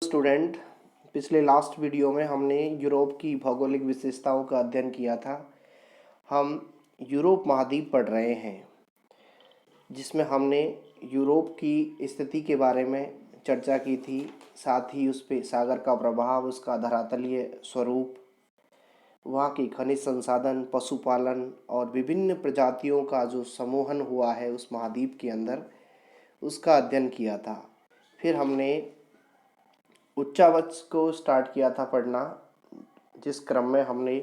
Student, पिछले last video में हमने यूरोप की भौगोलिक विशेषताओं का अध्ययन किया था। हम यूरोप महाद्वीप पढ़ रहे हैं, जिसमें हमने यूरोप की स्थिति के बारे में चर्चा की थी। साथ ही उस पर सागर का प्रभाव, उसका धरातलीय स्वरूप, वहाँ की खनिज संसाधन, पशुपालन और विभिन्न प्रजातियों का जो समूहन हुआ है उस महाद्वीप के अंदर, उसका अध्ययन किया था। फिर हमने उच्चावच को स्टार्ट किया था पढ़ना, जिस क्रम में हमने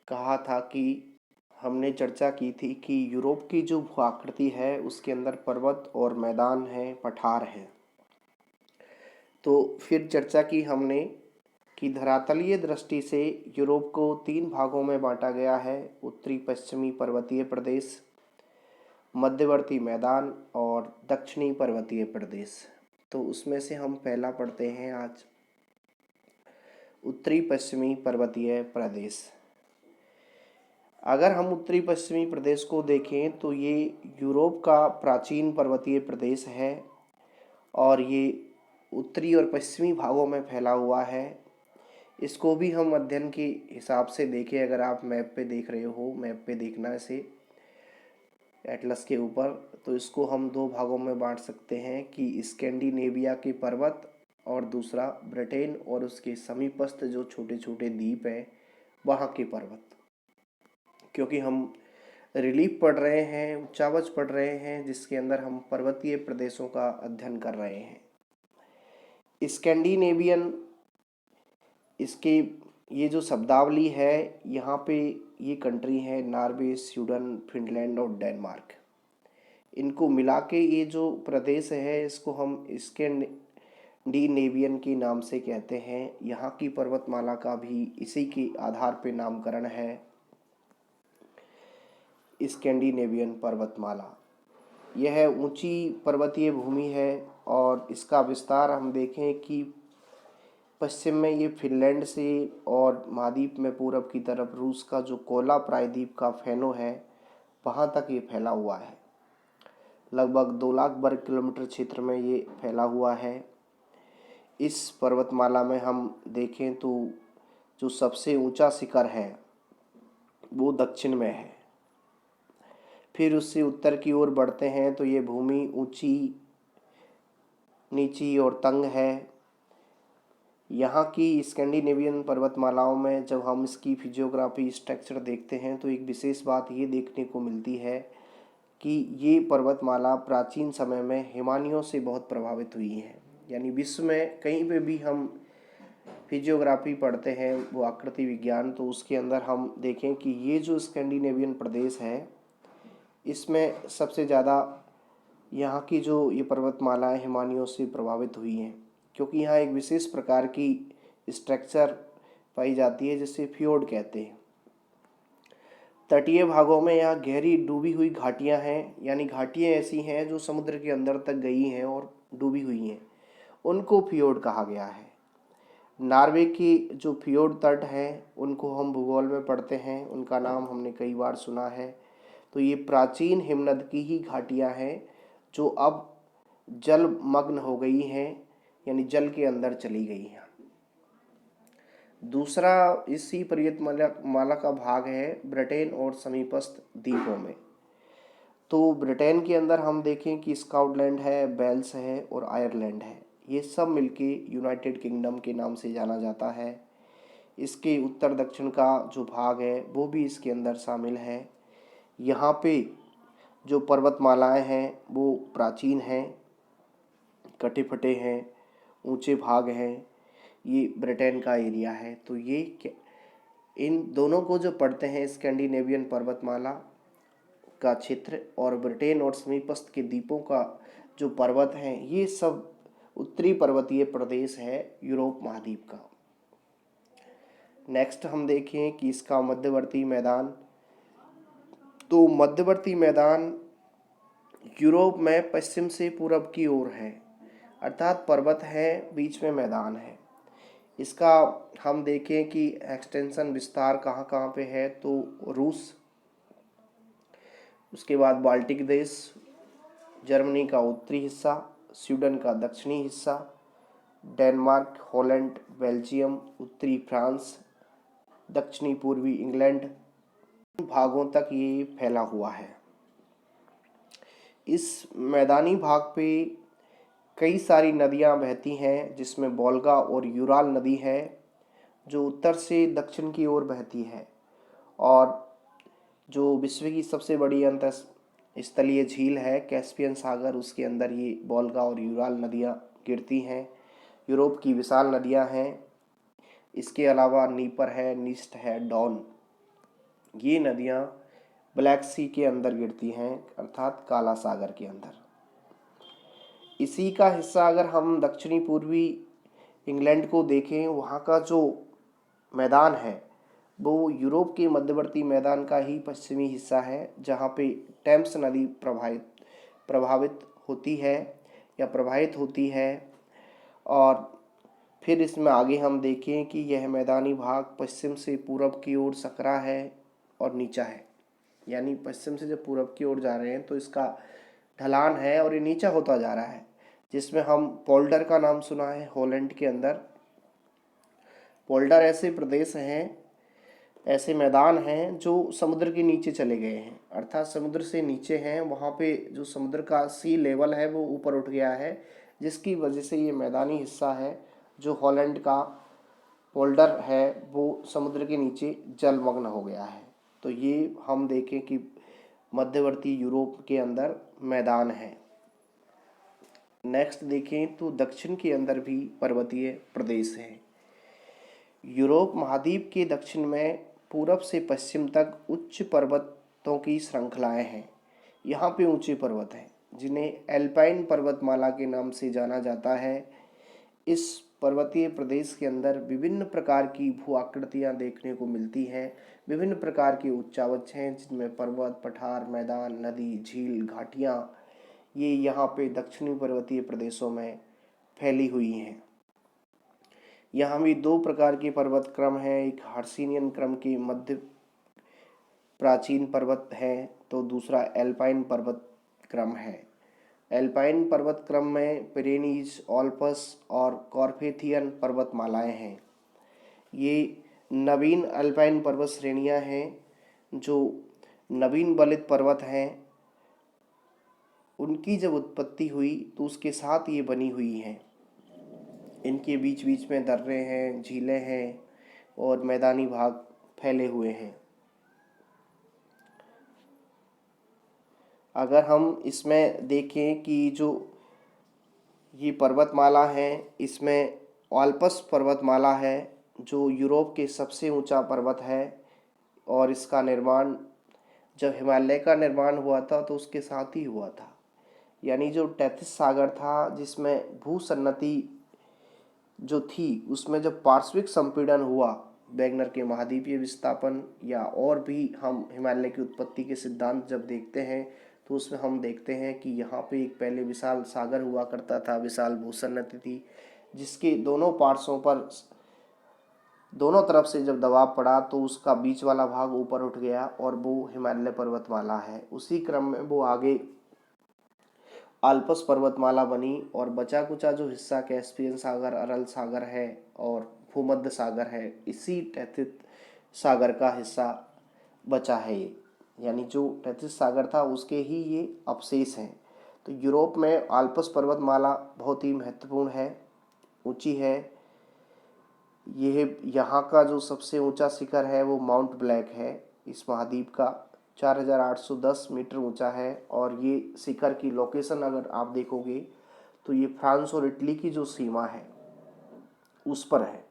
कहा था कि हमने चर्चा की थी कि यूरोप की जो भूआकृति है उसके अंदर पर्वत और मैदान है, पठार है। तो फिर चर्चा की हमने कि धरातलीय दृष्टि से यूरोप को 3 भागों में बांटा गया है: उत्तरी पश्चिमी पर्वतीय प्रदेश, मध्यवर्ती मैदान और दक्षिणी पर्वतीय प्रदेश। तो उसमें से हम पहला पढ़ते हैं आज, उत्तरी पश्चिमी पर्वतीय प्रदेश। अगर हम उत्तरी पश्चिमी प्रदेश को देखें तो ये यूरोप का प्राचीन पर्वतीय प्रदेश है और ये उत्तरी और पश्चिमी भागों में फैला हुआ है। इसको भी हम अध्ययन के हिसाब से देखें, अगर आप मैप पे देख रहे हो, मैप पे देखना इसे एटलस के ऊपर, तो इसको हम 2 भागों में बांट सकते हैं कि स्कैंडिनेविया के पर्वत और दूसरा ब्रिटेन और उसके समीपस्थ जो छोटे छोटे द्वीप हैं वहाँ के पर्वत। क्योंकि हम रिलीफ पढ़ रहे हैं, उच्चावच पढ़ रहे हैं, जिसके अंदर हम पर्वतीय प्रदेशों का अध्ययन कर रहे हैं। स्कैंडिनेवियन, इसके ये जो शब्दावली है, यहाँ पे ये कंट्री है नॉर्वे, स्वीडन, फिनलैंड और डेनमार्क। इनको मिला के ये जो प्रदेश है इसको हम स्कैंडिनेवियन के नाम से कहते हैं। यहाँ की पर्वतमाला का भी इसी के आधार पे नामकरण है, स्कैंडिनेवियन पर्वतमाला। यह ऊंची पर्वतीय भूमि है और इसका विस्तार हम देखें कि पश्चिम में ये फिनलैंड से और महाद्वीप में पूरब की तरफ रूस का जो कोला प्रायद्वीप का फेनो है वहाँ तक ये फैला हुआ है। लगभग 2 लाख वर्ग किलोमीटर क्षेत्र में ये फैला हुआ है। इस पर्वतमाला में हम देखें तो जो सबसे ऊंचा शिखर है वो दक्षिण में है। फिर उससे उत्तर की ओर बढ़ते हैं तो ये भूमि ऊंची, नीची और तंग है। यहाँ की स्कैंडिनेवियन पर्वतमालाओं में जब हम इसकी फिजियोग्राफी स्ट्रक्चर देखते हैं तो एक विशेष बात ये देखने को मिलती है कि ये पर्वतमाला प्राचीन समय में हिमानियों से बहुत प्रभावित हुई है। यानी विश्व में कहीं पे भी हम फिजियोग्राफी पढ़ते हैं, वो आकृति विज्ञान, तो उसके अंदर हम देखें कि ये जो स्कैंडिनेवियन प्रदेश है इसमें सबसे ज़्यादा यहाँ की जो ये पर्वतमालाएं हिमानियों से प्रभावित हुई हैं, क्योंकि यहाँ एक विशेष प्रकार की स्ट्रक्चर पाई जाती है जिसे फ्योर्ड कहते हैं। तटीय भागों में यहाँ गहरी डूबी हुई घाटियाँ हैं, यानी घाटियाँ ऐसी हैं जो समुद्र के अंदर तक गई हैं और डूबी हुई हैं, उनको फ्योर्ड कहा गया है। नॉर्वे की जो फ्योर्ड तट हैं उनको हम भूगोल में पढ़ते हैं, उनका नाम हमने कई बार सुना है। तो ये प्राचीन हिमनद की ही घाटियाँ हैं जो अब जलमग्न हो गई हैं, यानी जल के अंदर चली गई हैं। दूसरा इसी पर्वतमाला का भाग है ब्रिटेन और समीपस्थ द्वीपों में। तो ब्रिटेन के अंदर हम देखें कि स्कॉटलैंड है, वेल्स है और आयरलैंड है। ये सब मिलके यूनाइटेड किंगडम के नाम से जाना जाता है। इसके उत्तर दक्षिण का जो भाग है वो भी इसके अंदर शामिल है। यहाँ पे जो पर्वतमालाएं हैं वो प्राचीन हैं, कटे फटे हैं, ऊंचे भाग हैं। ये ब्रिटेन का एरिया है। तो ये इन दोनों को जो पढ़ते हैं, स्कैंडिनेवियन पर्वतमाला का क्षेत्र और ब्रिटेन और समीपस्थ के द्वीपों का जो पर्वत हैं, ये सब उत्तरी पर्वतीय प्रदेश है यूरोप महाद्वीप का। नेक्स्ट हम देखें कि इसका मध्यवर्ती मैदान। तो मध्यवर्ती मैदान यूरोप में पश्चिम से पूरब की ओर है, अर्थात पर्वत है, बीच में मैदान है। इसका हम देखें कि एक्सटेंशन, विस्तार कहाँ कहाँ पे है, तो रूस, उसके बाद बाल्टिक देश, जर्मनी का उत्तरी हिस्सा, स्वीडन का दक्षिणी हिस्सा, डेनमार्क, हॉलैंड, बेल्जियम, उत्तरी फ्रांस, दक्षिणी पूर्वी इंग्लैंड भागों तक ये फैला हुआ है। इस मैदानी भाग पे कई सारी नदियां बहती हैं, जिसमें वोल्गा और यूराल नदी है जो उत्तर से दक्षिण की ओर बहती है, और जो विश्व की सबसे बड़ी अंतःस्थलीय झील है कैस्पियन सागर, उसके अंदर ये वोल्गा और यूराल नदियां गिरती हैं। यूरोप की विशाल नदियां हैं। इसके अलावा नीपर है, नीस्ट है, डॉन, ये नदियां ब्लैक सी के अंदर गिरती हैं, अर्थात काला सागर के अंदर। इसी का हिस्सा अगर हम दक्षिणी पूर्वी इंग्लैंड को देखें, वहाँ का जो मैदान है वो यूरोप के मध्यवर्ती मैदान का ही पश्चिमी हिस्सा है, जहाँ पे टेम्स नदी प्रभावित होती है या प्रवाहित होती है। और फिर इसमें आगे हम देखें कि यह मैदानी भाग पश्चिम से पूरब की ओर सकरा है और नीचा है, यानी पश्चिम से जब पूरब की ओर जा रहे हैं तो इसका ढलान है और ये नीचा होता जा रहा है, जिसमें हम पोल्डर का नाम सुना है। हॉलैंड के अंदर पोल्डर ऐसे प्रदेश हैं, ऐसे मैदान हैं जो समुद्र के नीचे चले गए हैं, अर्थात समुद्र से नीचे हैं। वहाँ पे जो समुद्र का सी लेवल है वो ऊपर उठ गया है, जिसकी वजह से ये मैदानी हिस्सा है जो हॉलैंड का पोल्डर है वो समुद्र के नीचे जलमग्न हो गया है। तो ये हम देखें कि मध्यवर्ती यूरोप के अंदर मैदान है। नेक्स्ट देखें तो दक्षिण के अंदर भी पर्वतीय प्रदेश है। यूरोप महाद्वीप के दक्षिण में पूरब से पश्चिम तक उच्च पर्वतों की श्रृंखलाएं हैं। यहाँ पे ऊंचे पर्वत हैं जिन्हें एल्पाइन पर्वतमाला के नाम से जाना जाता है। इस पर्वतीय प्रदेश के अंदर विभिन्न प्रकार की भू आकृतियाँ देखने को मिलती हैं। विभिन्न प्रकार के उच्चावच हैं जिनमें पर्वत, पठार, मैदान, नदी, झील, घाटियाँ ये यहाँ पे दक्षिणी पर्वतीय प्रदेशों में फैली हुई हैं। यहाँ भी दो प्रकार के पर्वत क्रम हैं, एक हर्सिनियन क्रम के मध्य प्राचीन पर्वत है, तो दूसरा एल्पाइन पर्वत क्रम है। एल्पाइन पर्वत क्रम में पिरेनीज, ऑल्पस और कॉर्फेथियन पर्वतमालाएं हैं। ये नवीन अल्पाइन पर्वत श्रेणियां हैं जो नवीन बलित पर्वत हैं। उनकी जब उत्पत्ति हुई तो उसके साथ ये बनी हुई हैं। इनके बीच बीच में दर्रे हैं, झीलें हैं और मैदानी भाग फैले हुए हैं। अगर हम इसमें देखें कि जो ये पर्वतमाला है, इसमें ऑल्पस पर्वतमाला है जो यूरोप के सबसे ऊंचा पर्वत है, और इसका निर्माण जब हिमालय का निर्माण हुआ था तो उसके साथ ही हुआ था। यानी जो टैथिस सागर था जिसमें भूसन्नति जो थी, उसमें जब पार्श्विक संपीड़न हुआ, वैगनर के महाद्वीपीय विस्थापन या और भी हम हिमालय की उत्पत्ति के सिद्धांत जब देखते हैं तो उसमें हम देखते हैं कि यहाँ पे एक पहले विशाल सागर हुआ करता था, विशाल भूसन्नति थी, जिसके दोनों पार्श्वों पर दोनों तरफ से जब दबाव पड़ा तो उसका बीच वाला भाग ऊपर उठ गया और वो हिमालय पर्वतमाला है। उसी क्रम में वो आगे आल्पस पर्वतमाला बनी और बचा कुचा जो हिस्सा कैस्पियन सागर, अरल सागर है और भूमध्य सागर है, इसी टैथिस सागर का हिस्सा बचा है ये, यानी जो टैथिस सागर था उसके ही ये अवशेष हैं। तो यूरोप में आल्पस पर्वतमाला बहुत ही महत्वपूर्ण है, ऊंची है। यह यहाँ का जो सबसे ऊंचा शिखर है वो माउंट ब्लैक है, इस महाद्वीप का 4810 मीटर ऊंचा है। और ये शिखर की लोकेशन अगर आप देखोगे तो ये फ्रांस और इटली की जो सीमा है उस पर है।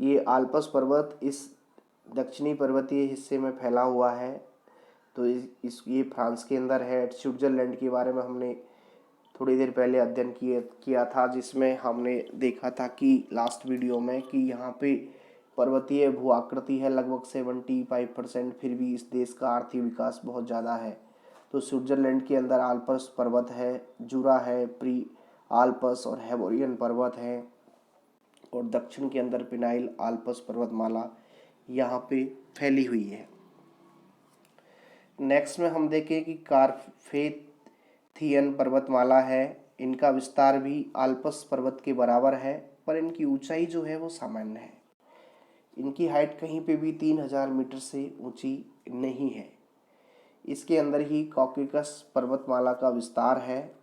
ये आल्पस पर्वत इस दक्षिणी पर्वतीय हिस्से में फैला हुआ है। तो ये फ्रांस के अंदर है। स्विट्जरलैंड के बारे में हमने थोड़ी देर पहले अध्ययन किया था, जिसमें हमने देखा था कि लास्ट वीडियो में कि यहाँ पे पर्वतीय भू आकृति है लगभग 75%, फिर भी इस देश का आर्थिक विकास बहुत ज़्यादा है। तो स्विट्जरलैंड के अंदर आल्पस पर्वत है, जूरा है, प्री आल्पस और हेबोरियन पर्वत है, और दक्षिण के अंदर पिनाइल आल्पस पर्वतमाला यहाँ पे फैली हुई है। नेक्स्ट में हम देखें कि कार्पेथियन पर्वतमाला है इनका विस्तार भी आल्प्स पर्वत के बराबर है, पर इनकी ऊंचाई जो है वो सामान्य है। इनकी हाइट कहीं पे भी 3000 मीटर से ऊंची नहीं है। इसके अंदर ही कॉकेकस पर्वतमाला का विस्तार है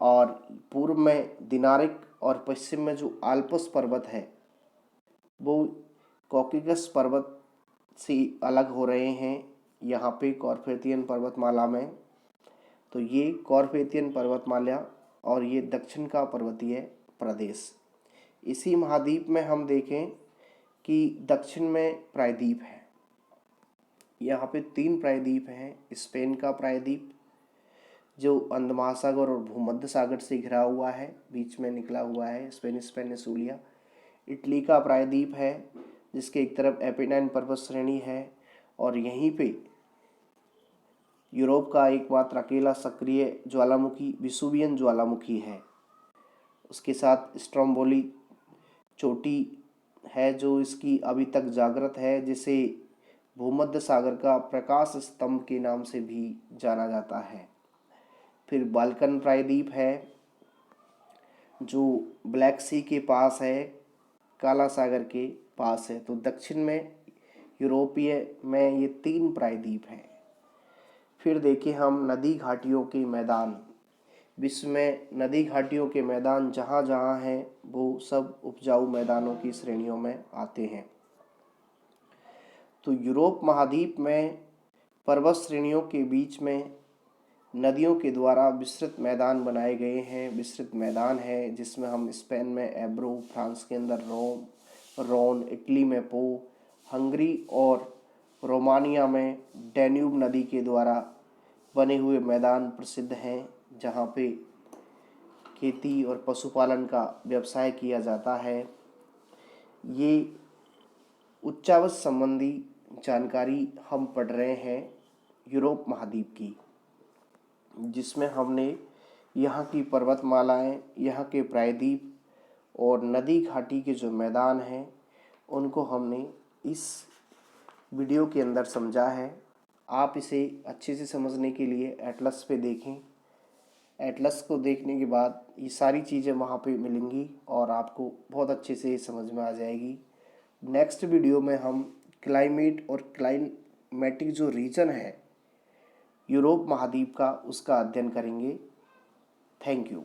और पूर्व में दिनारिक और पश्चिम में जो आल्प्स पर्वत है वो कॉकेकस पर्वत से अलग हो रहे हैं यहाँ पे कॉर्फेथियन पर्वतमाला में। तो ये कॉर्फेथियन पर्वतमाला और ये दक्षिण का पर्वतीय प्रदेश। इसी महाद्वीप में हम देखें कि दक्षिण में प्रायद्वीप है। यहाँ पे 3 प्रायद्वीप हैं। स्पेन का प्रायद्वीप जो अंध महासागर और भूमध्य सागर से घिरा हुआ है, बीच में निकला हुआ है, स्पेनिश पेनिनसुला। इटली का प्रायद्वीप है जिसके एक तरफ एपेनाइन पर्वत श्रेणी है और यहीं पे यूरोप का एकमात्र अकेला सक्रिय ज्वालामुखी विसुवियन ज्वालामुखी है। उसके साथ स्ट्रोम्बोली चोटी है जो इसकी अभी तक जागृत है, जिसे भूमध्य सागर का प्रकाश स्तंभ के नाम से भी जाना जाता है। फिर बाल्कन प्रायद्वीप है जो ब्लैक सी के पास है, काला सागर के पास है। तो दक्षिण में यूरोपीय में ये 3 प्रायद्वीप हैं। फिर देखें हम नदी घाटियों के मैदान। विश्व में नदी घाटियों के मैदान जहाँ जहाँ हैं वो सब उपजाऊ मैदानों की श्रेणियों में आते हैं। तो यूरोप महाद्वीप में पर्वत श्रेणियों के बीच में नदियों के द्वारा विस्तृत मैदान बनाए गए हैं। विस्तृत मैदान है जिसमें हम स्पेन में एब्रो, फ्रांस के अंदर रोन, इटली में पो, हंगरी और रोमानिया में डैन्यूब नदी के द्वारा बने हुए मैदान प्रसिद्ध हैं, जहाँ पे खेती और पशुपालन का व्यवसाय किया जाता है। ये उच्चावच संबंधी जानकारी हम पढ़ रहे हैं यूरोप महाद्वीप की, जिसमें हमने यहाँ की पर्वतमालाएं, यहाँ के प्रायद्वीप और नदी घाटी के जो मैदान हैं उनको हमने इस वीडियो के अंदर समझा है। आप इसे अच्छे से समझने के लिए एटलस पे देखें। एटलस को देखने के बाद ये सारी चीज़ें वहाँ पे मिलेंगी और आपको बहुत अच्छे से समझ में आ जाएगी। नेक्स्ट वीडियो में हम क्लाइमेट और क्लाइमेटिक जो रीजन है यूरोप महाद्वीप का, उसका अध्ययन करेंगे। Thank you.